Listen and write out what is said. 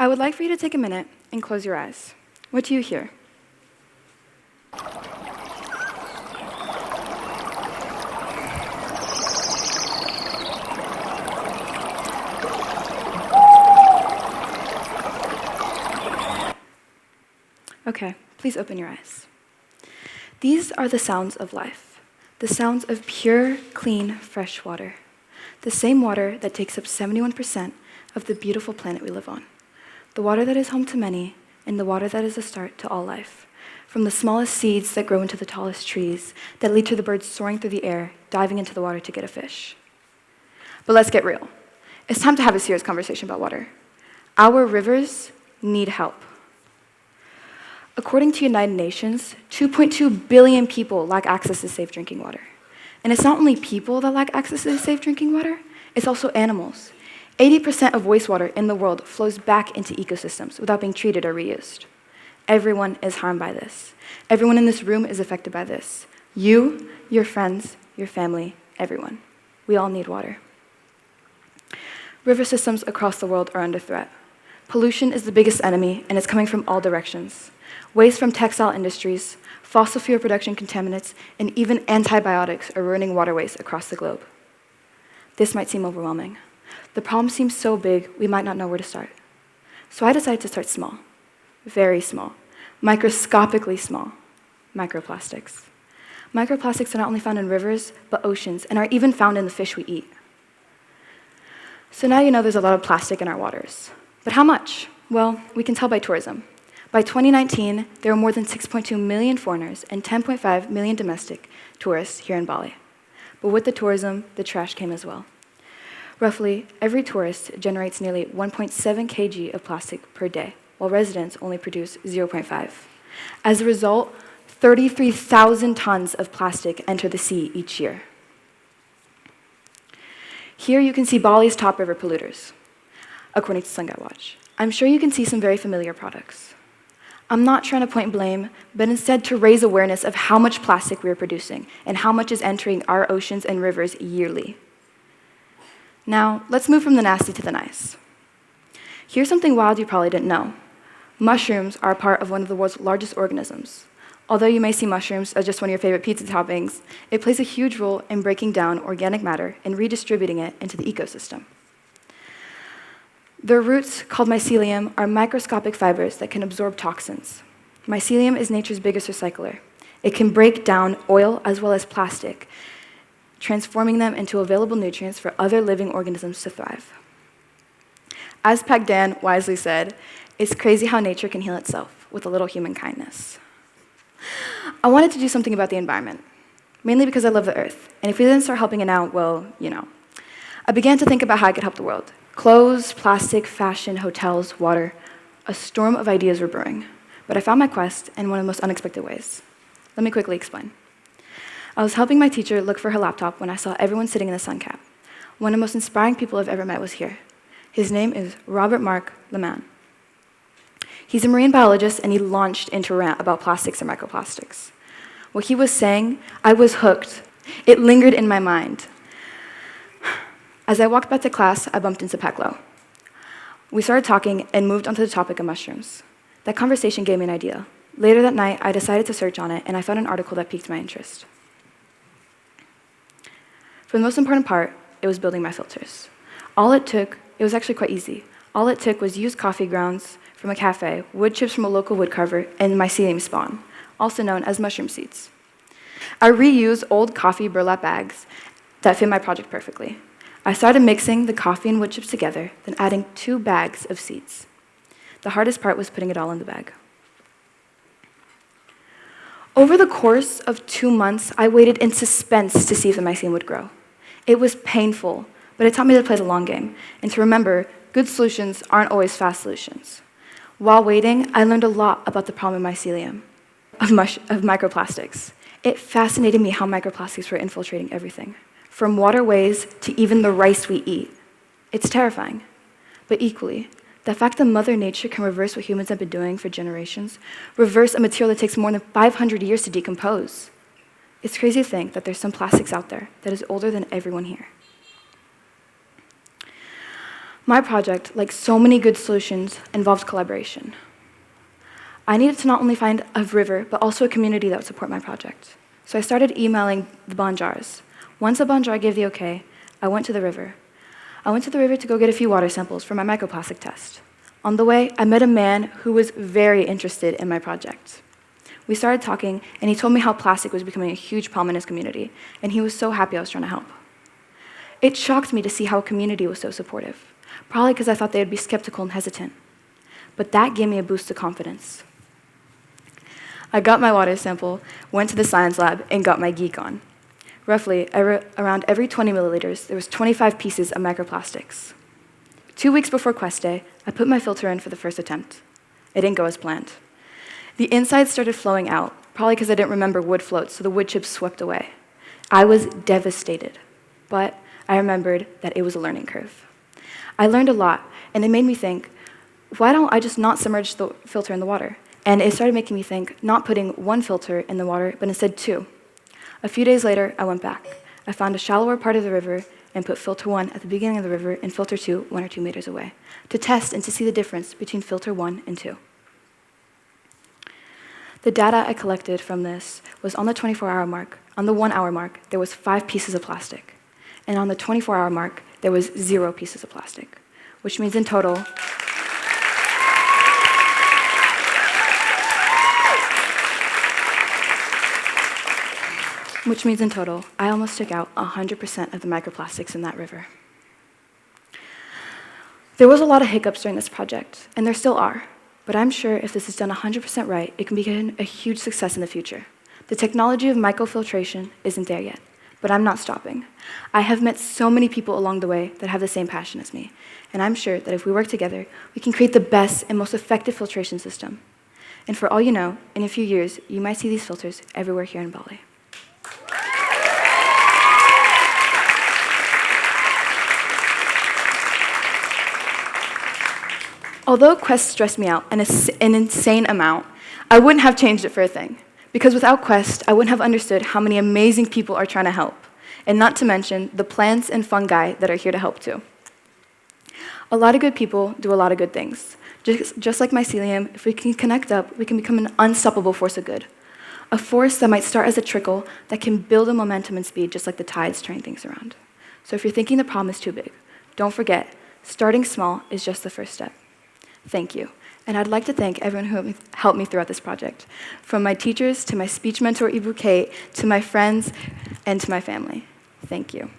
I would like for you to take a minute and close your eyes. What do you hear? Okay, please open your eyes. These are the sounds of life, the sounds of pure, clean, fresh water, the same water that takes up 71% of the beautiful planet we live on, the water that is home to many, and the water that is the start to all life, from the smallest seeds that grow into the tallest trees, that lead to the birds soaring through the air, diving into the water to get a fish. But let's get real. It's time to have a serious conversation about water. Our rivers need help. According to United Nations, 2.2 billion people lack access to safe drinking water. And it's not only people that lack access to safe drinking water, it's also animals. 80% of wastewater in the world flows back into ecosystems without being treated or reused. Everyone is harmed by this. Everyone in this room is affected by this. You, your friends, your family, everyone. We all need water. River systems across the world are under threat. Pollution is the biggest enemy, and it's coming from all directions. Waste from textile industries, fossil fuel production contaminants, and even antibiotics are ruining waterways across the globe. This might seem overwhelming. The problem seems so big, we might not know where to start. So I decided to start small, very small, microscopically small, microplastics. Microplastics are not only found in rivers, but oceans, and are even found in the fish we eat. So now you know there's a lot of plastic in our waters. But how much? Well, we can tell by tourism. By 2019, there were more than 6.2 million foreigners and 10.5 million domestic tourists here in Bali. But with the tourism, the trash came as well. Roughly, every tourist generates nearly 1.7 kg of plastic per day, while residents only produce 0.5. As a result, 33,000 tons of plastic enter the sea each year. Here you can see Bali's top river polluters, according to Fungi Watch. I'm sure you can see some very familiar products. I'm not trying to point blame, but instead to raise awareness of how much plastic we are producing and how much is entering our oceans and rivers yearly. Now, let's move from the nasty to the nice. Here's something wild you probably didn't know. Mushrooms are a part of one of the world's largest organisms. Although you may see mushrooms as just one of your favorite pizza toppings, it plays a huge role in breaking down organic matter and redistributing it into the ecosystem. Their roots, called mycelium, are microscopic fibers that can absorb toxins. Mycelium is nature's biggest recycler. It can break down oil as well as plastic, transforming them into available nutrients for other living organisms to thrive. As Dan wisely said, it's crazy how nature can heal itself with a little human kindness. I wanted to do something about the environment, mainly because I love the earth, and if we didn't start helping it out, well, you know. I began to think about how I could help the world. Clothes, plastic, fashion, hotels, water. A storm of ideas were brewing, but I found my quest in one of the most unexpected ways. Let me quickly explain. I was helping my teacher look for her laptop when I saw everyone sitting in the sun cap. One of the most inspiring people I've ever met was here. His name is Robert Mark Leman. He's a marine biologist, and he launched into a rant about plastics and microplastics. What he was saying, I was hooked. It lingered in my mind. As I walked back to class, I bumped into Peklo. We started talking and moved onto the topic of mushrooms. That conversation gave me an idea. Later that night, I decided to search on it, and I found an article that piqued my interest. For the most important part, it was building my filters. It was actually quite easy. All it took was used coffee grounds from a cafe, wood chips from a local woodcarver, and mycelium spawn, also known as mushroom seeds. I reused old coffee burlap bags that fit my project perfectly. I started mixing the coffee and wood chips together, then adding 2 bags of seeds. The hardest part was putting it all in the bag. Over the course of 2 months, I waited in suspense to see if the mycelium would grow. It was painful, but it taught me to play the long game and to remember good solutions aren't always fast solutions. While waiting, I learned a lot about the problem of mycelium, of microplastics. It fascinated me how microplastics were infiltrating everything, from waterways to even the rice we eat. It's terrifying, but equally, the fact that Mother Nature can reverse what humans have been doing for generations, reverse a material that takes more than 500 years to decompose. It's crazy to think that there's some plastics out there that is older than everyone here. My project, like so many good solutions, involved collaboration. I needed to not only find a river, but also a community that would support my project. So I started emailing the Banjars. Once the Banjar gave the okay, I went to the river. I went to the river to go get a few water samples for my microplastic test. On the way, I met a man who was very interested in my project. We started talking, and he told me how plastic was becoming a huge problem in his community, and he was so happy I was trying to help. It shocked me to see how a community was so supportive, probably because I thought they would be skeptical and hesitant. But that gave me a boost of confidence. I got my water sample, went to the science lab, and got my geek on. Roughly, around every 20 milliliters, there was 25 pieces of microplastics. 2 weeks before Quest Day, I put my filter in for the first attempt. It didn't go as planned. The insides started flowing out, probably because I didn't remember wood floats, so the wood chips swept away. I was devastated, but I remembered that it was a learning curve. I learned a lot, and it made me think, why don't I just not submerge the filter in the water? And it started making me think, not putting one filter in the water, but instead 2. A few days later, I went back. I found a shallower part of the river and put filter 1 at the beginning of the river and filter 2 1 or 2 meters away, to test and to see the difference between filter 1 and 2. The data I collected from this was on the 24-hour mark. On the 1-hour mark, there was 5 pieces of plastic. And on the 24-hour mark, there was 0 pieces of plastic, which means in total, I almost took out 100% of the microplastics in that river. There was a lot of hiccups during this project, and there still are, but I'm sure if this is done 100% right, it can become a huge success in the future. The technology of microfiltration isn't there yet, but I'm not stopping. I have met so many people along the way that have the same passion as me, and I'm sure that if we work together, we can create the best and most effective filtration system. And for all you know, in a few years, you might see these filters everywhere here in Bali. Although Quest stressed me out an insane amount, I wouldn't have changed it for a thing. Because without Quest, I wouldn't have understood how many amazing people are trying to help, and not to mention the plants and fungi that are here to help too. A lot of good people do a lot of good things. Just like mycelium, if we can connect up, we can become an unstoppable force of good. A force that might start as a trickle that can build a momentum and speed just like the tides turning things around. So if you're thinking the problem is too big, don't forget, starting small is just the first step. Thank you. And I'd like to thank everyone who helped me throughout this project, from my teachers to my speech mentor, Ibu Kate, to my friends, and to my family. Thank you.